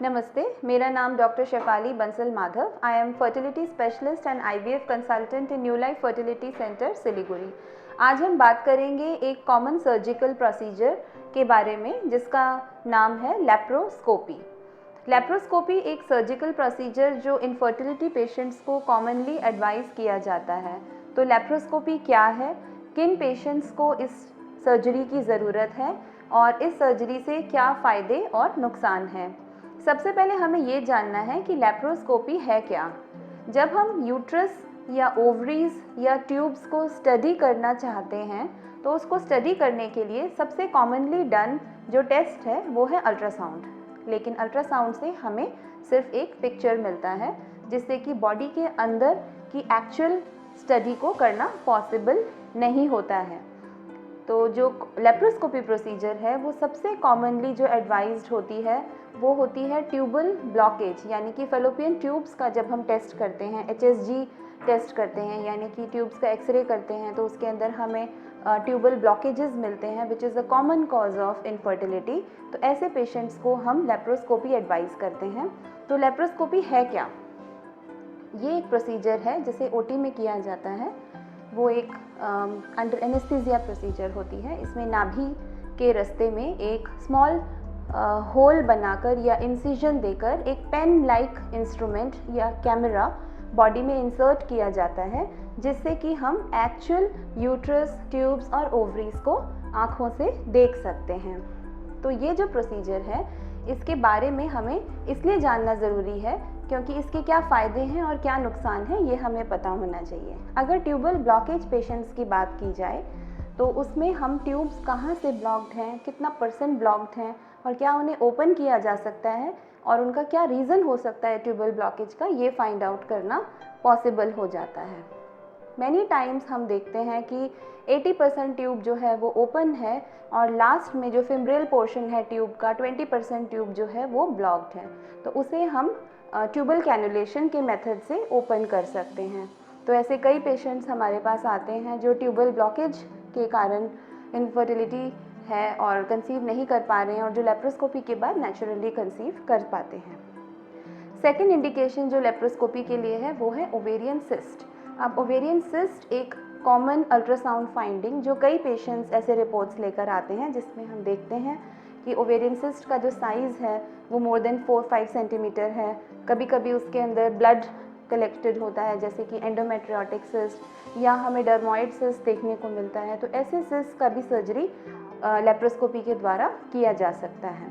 नमस्ते, मेरा नाम doctor Shefali Bansal Madhav. I am fertility specialist and IVF consultant in New Life Fertility Centre Siliguri. आज हम बात करेंगे एक कॉमन सर्जिकल प्रोसीजर के बारे में जिसका नाम है लैप्रोस्कोपी। लैप्रोस्कोपी एक सर्जिकल प्रोसीजर जो इनफर्टिलिटी पेशेंट्स को कॉमनली एडवाइस किया जाता है। तो लैप्रोस्कोपी क्या है, किन पेशेंट्स को इस सर्जरी की ज़रूरत है और इस सर्जरी से क्या फ़ायदे और नुकसान हैं। सबसे पहले हमें ये जानना है कि लैप्रोस्कोपी है क्या। जब हम यूट्रस या ओवरीज या ट्यूब्स को स्टडी करना चाहते हैं तो उसको स्टडी करने के लिए सबसे कॉमनली डन जो टेस्ट है वो है अल्ट्रासाउंड। लेकिन अल्ट्रासाउंड से हमें सिर्फ एक पिक्चर मिलता है जिससे कि बॉडी के अंदर की एक्चुअल स्टडी को करना पॉसिबल नहीं होता है। तो जो लेप्रोस्कोपी प्रोसीजर है वो सबसे कॉमनली जो एडवाइज्ड होती है वो होती है ट्यूबल ब्लॉकेज, यानी कि फेलोपियन ट्यूब्स का जब हम टेस्ट करते हैं, HSG टेस्ट करते हैं, यानी कि ट्यूब्स का एक्सरे करते हैं तो उसके अंदर हमें ट्यूबल ब्लॉकेजेस मिलते हैं which is a common cause of infertility. तो ऐसे पेशेंट्स को हम लेप्रोस्कोपी एडवाइस करते हैं। तो लेप्रोस्कोपी है क्या? ये एक प्रोसीजर है जिसे OT में किया जाता है। वो एक अंडर एनेस्थीसिया प्रोसीजर होती है। इसमें नाभि के रास्ते में एक स्मॉल होल बनाकर या इंसिजन देकर एक पेन लाइक इंस्ट्रूमेंट या कैमरा बॉडी में इंसर्ट किया जाता है जिससे कि हम एक्चुअल यूट्रस, ट्यूब्स और ओवरीज को आँखों से देख सकते हैं। तो ये जो प्रोसीजर है इसके बारे में हमें इसलिए जानना ज़रूरी है क्योंकि इसके क्या फ़ायदे हैं और क्या नुकसान है ये हमें पता होना चाहिए। अगर ट्यूबल ब्लॉकेज पेशेंट्स की बात की जाए तो उसमें हम ट्यूब्स कहाँ से ब्लॉक्ड हैं, कितना % ब्लॉक्ड हैं और क्या उन्हें ओपन किया जा सकता है और उनका क्या रीज़न हो सकता है ट्यूबल ब्लॉकेज का, ये फाइंड आउट करना पॉसिबल हो जाता है। मैनी टाइम्स हम देखते हैं कि 80% ट्यूब जो है वो ओपन है और लास्ट में जो फिम्ब्रेल पोर्शन है ट्यूब का 20% ट्यूब जो है वो ब्लॉक्ड है। तो उसे हम ट्यूबल कैनुलेशन के मेथड से ओपन कर सकते हैं। तो ऐसे कई पेशेंट्स हमारे पास आते हैं जो ट्यूबल ब्लॉकेज के कारण इनफर्टिलिटी है और कंसीव नहीं कर पा रहे हैं और जो लेप्रोस्कोपी के बाद नेचुरली कंसीव कर पाते हैं। सेकेंड इंडिकेशन जो लेप्रोस्कोपी के लिए है वो है ओवेरियन सिस्ट। अब ओवेरियन सिस्ट एक कॉमन अल्ट्रासाउंड फाइंडिंग जो कई पेशेंट्स ऐसे रिपोर्ट्स लेकर आते हैं जिसमें हम देखते हैं कि ओवेरियन सिस्ट का जो साइज़ है वो मोर देन 4-5 सेंटीमीटर है। कभी कभी उसके अंदर ब्लड कलेक्टेड होता है जैसे कि एंडोमेट्रियोटिक सिस्ट या हमें डर्मोइड सिस्ट देखने को मिलता है। तो ऐसे सिस्ट का भी सर्जरी लेप्रोस्कोपी के द्वारा किया जा सकता है।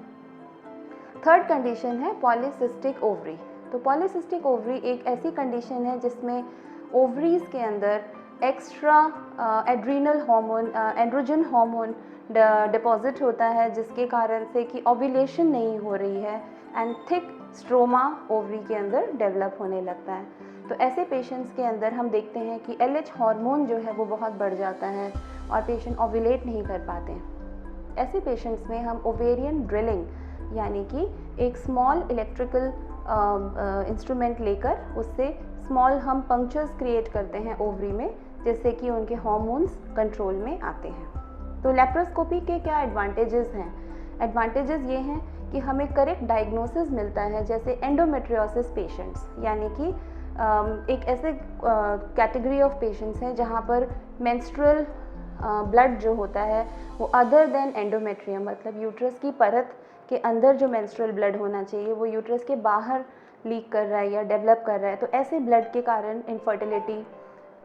थर्ड कंडीशन है पॉलीसिस्टिक ओवरी। तो पॉलीसिस्टिक ओवरी एक ऐसी कंडीशन है जिसमें ओवरीज के अंदर extra adrenal hormone, androgen hormone deposit होता है जिसके कारण से कि ओव्यूलेशन नहीं हो रही है एंड थिक स्ट्रोमा ओवरी के अंदर डेवलप होने लगता है। तो ऐसे पेशेंट्स के अंदर हम देखते हैं कि LH हार्मोन जो है वो बहुत बढ़ जाता है और पेशेंट ओव्यूलेट नहीं कर पाते हैं। ऐसे पेशेंट्स में हम ओवेरियन ड्रिलिंग यानी कि एक स्मॉल इलेक्ट्रिकल इंस्ट्रूमेंट लेकर उससे स्मॉल हम पंक्चर्स क्रिएट करते हैं ओवरी में जिससे कि उनके हार्मोन्स कंट्रोल में आते हैं। तो लेप्रोस्कोपी के क्या एडवांटेजेस हैं? एडवांटेजेस ये हैं कि हमें करेक्ट डायग्नोसिस मिलता है, जैसे एंडोमेट्रियोसिस पेशेंट्स, यानी कि एक ऐसे कैटेगरी ऑफ पेशेंट्स हैं जहाँ पर मेंस्ट्रुअल ब्लड जो होता है वो अदर देन एंडोमेट्रियम, मतलब यूट्रस की परत के अंदर जो मेंस्ट्रुअल ब्लड होना चाहिए वो यूट्रस के बाहर लीक कर रहा है या डेवलप कर रहा है। तो ऐसे ब्लड के कारण इनफर्टिलिटी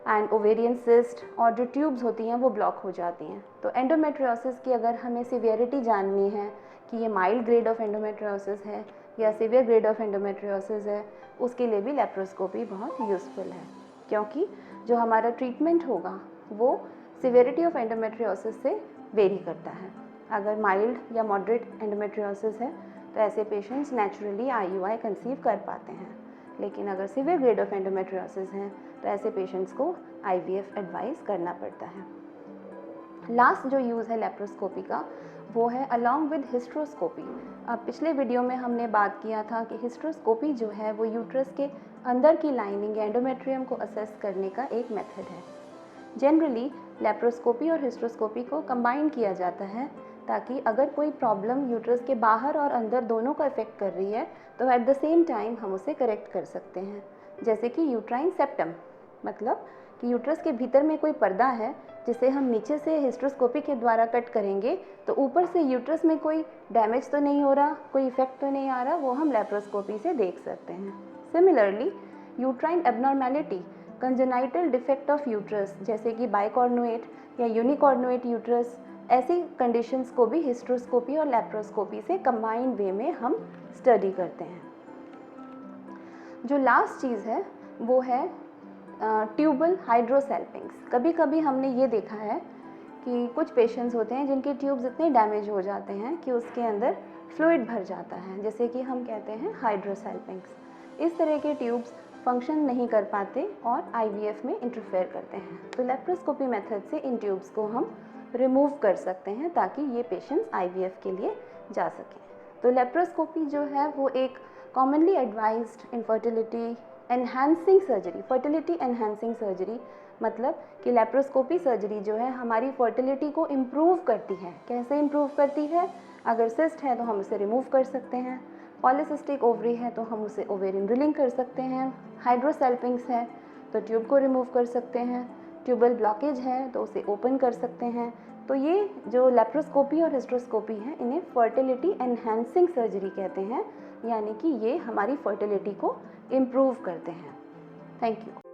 एंड ओवेरियन सिस्ट और जो ट्यूब्स होती हैं वो ब्लॉक हो जाती हैं। तो एंडोमेट्रियोसिस की अगर हमें सिवियरिटी जाननी है कि ये माइल्ड ग्रेड ऑफ एंडोमेट्रियोसिस है या सिवियर ग्रेड ऑफ एंडोमेट्रियोसिस है, उसके लिए भी लेप्रोस्कोपी बहुत यूज़फुल है क्योंकि जो हमारा ट्रीटमेंट होगा वो सिवियरिटी ऑफ एंडोमेट्रियोसिस से वेरी करता है। अगर माइल्ड या मॉडरेट एंडोमेट्रियोसिस है तो ऐसे पेशेंट्स नेचुरली IUI कंसीव कर पाते हैं, लेकिन अगर सिवियर ग्रेड ऑफ एंडोमेट्रियोसिस हैं तो ऐसे पेशेंट्स को IVF एडवाइस करना पड़ता है। लास्ट जो यूज़ है लेप्रोस्कोपी का वो है अलॉन्ग विद हिस्ट्रोस्कोपी। अब पिछले वीडियो में हमने बात किया था कि हिस्ट्रोस्कोपी जो है वो यूट्रस के अंदर की लाइनिंग या एंडोमेट्रियम को असेस करने का एक मेथड है। जनरली लेप्रोस्कोपी और हिस्ट्रोस्कोपी को कंबाइन किया जाता है ताकि अगर कोई प्रॉब्लम यूट्रस के बाहर और अंदर दोनों को अफेक्ट कर रही है तो एट द सेम टाइम हम उसे करेक्ट कर सकते हैं। जैसे कि यूट्राइन सेप्टम, मतलब कि यूट्रस के भीतर में कोई पर्दा है जिसे हम नीचे से हिस्ट्रोस्कोपी के द्वारा कट करेंगे तो ऊपर से यूट्रस में कोई डैमेज तो नहीं हो रहा, कोई इफेक्ट तो नहीं आ रहा, वो हम लेप्रोस्कोपी से देख सकते हैं। Similarly uterine abnormality, congenital defect of uterus जैसे कि बाइकॉर्नुएट या यूनिकॉर्नुएट यूट्रस, ऐसी कंडीशंस को भी हिस्ट्रोस्कोपी और लेप्रोस्कोपी से कंबाइंड वे में हम स्टडी करते हैं। जो लास्ट चीज़ है वो है ट्यूबल हाइड्रोसेल्पिंग्स। कभी कभी हमने ये देखा है कि कुछ पेशेंट्स होते हैं जिनके ट्यूब्स इतने डैमेज हो जाते हैं कि उसके अंदर फ्लूइड भर जाता है, जैसे कि हम कहते हैं हाइड्रोसेल्पिंग्स। इस तरह के ट्यूब्स फंक्शन नहीं कर पाते और आईवीएफ में इंटरफेयर करते हैं, तो लेप्रोस्कोपी मेथड से इन ट्यूब्स को हम रिमूव कर सकते हैं ताकि ये पेशेंट्स आईवीएफ के लिए जा सकें। तो लेप्रोस्कोपी जो है वो एक commonly advised infertility enhancing surgery, fertility enhancing surgery, मतलब कि लेप्रोस्कोपी सर्जरी जो है हमारी फर्टिलिटी को इम्प्रूव करती है। कैसे इम्प्रूव करती है? अगर सिस्ट है तो हम उसे रिमूव कर सकते हैं, पॉलीसिस्टिक ओवरी है तो हम उसे ओवेरियन ड्रिलिंग कर सकते हैं, हाइड्रोसेल्पिंग्स है तो ट्यूब को रिमूव कर सकते हैं, ट्यूबल ब्लॉकेज है तो उसे ओपन कर सकते हैं। तो ये जो लेप्रोस्कोपी और हिस्ट्रोस्कोपी है इन्हें फर्टिलिटी एनहांसिंग सर्जरी कहते हैं, यानी कि ये हमारी फर्टिलिटी को इम्प्रूव करते हैं। Thank you.